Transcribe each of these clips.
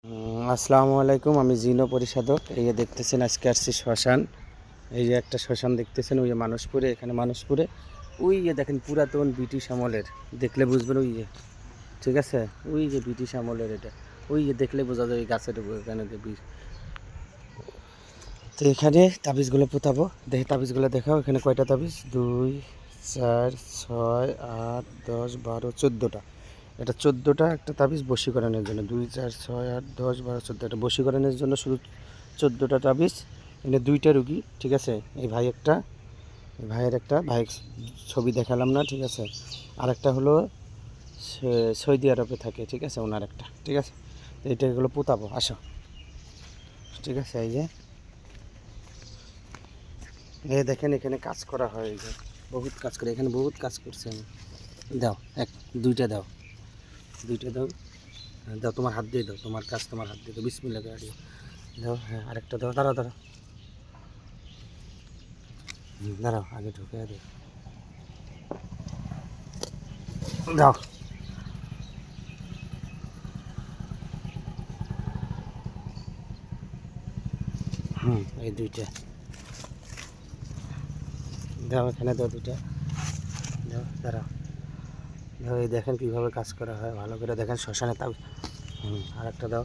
আসসালামু আলাইকুম, আমি জিনো পরিশোধক। এই যে দেখতেছেন আজকে আসছি শ্মশান। এই যে একটা শ্মশান দেখতেছেন, ওই যে মানসপুরে, এখানে মানসপুরে ওই যে দেখেন পুরাতন ব্রিটিশ আমলের, দেখলে বুঝবেন। ওই যে ঠিক আছে, ওই যে ব্রিটিশ আমলের এটা, ওই যে দেখলে বোঝা যায় ওই গাছের উপর, এখানে তো এখানে তাবিজগুলো পোতাবো। দেখি তাবিজগুলো দেখাও, এখানে কয়টা তাবিজ? 2, 4, 6, 8, 10, 12, 14টা। এটা 14টা একটা তাবিজ বশীকরণের জন্য। 2, 4, 6, 8, 10, 12, 14। এটা বশীকরণের জন্য শুধু 14টা তাবিজ। এখানে 2টা রুগী, ঠিক আছে। এই ভাই একটা, এই ভাইয়ের একটা ভাই ছবি দেখালাম না, ঠিক আছে। আরেকটা হলো সৌদি আরবে থাকে, ঠিক আছে, ওনার একটা, ঠিক আছে। তো এটা এগুলো পোতাবো, আসো, ঠিক আছে। এই যে এই দেখেন এখানে কাজ করা হয়, এই যে বহুত কাজ করে, এখানে বহুত কাজ করছে আমি। দাও, 2টা দাও, 2টা দাও। হ্যাঁ, দাও, তোমার হাত দিয়ে দাও, তোমার কাজ তোমার হাত দিয়ে দাও, বিসমিল্লাহ করে দিও। দাও, হ্যাঁ, আরেকটা দাও, দাঁড়াও দাঁড়াও, দাঁড়াও, আগে ঢুকে দিও, দাও। এই 2টা দাও, এখানে দাও 2টা দাও, দাঁড়াও, দাও। এই দেখেন কীভাবে কাজ করা হয়, ভালো করে দেখেন শ্মশানে তাও। আরেকটা দাও।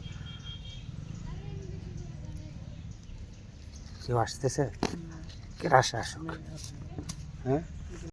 কেউ আসতেছে? কে আসে, আসুক। হ্যাঁ,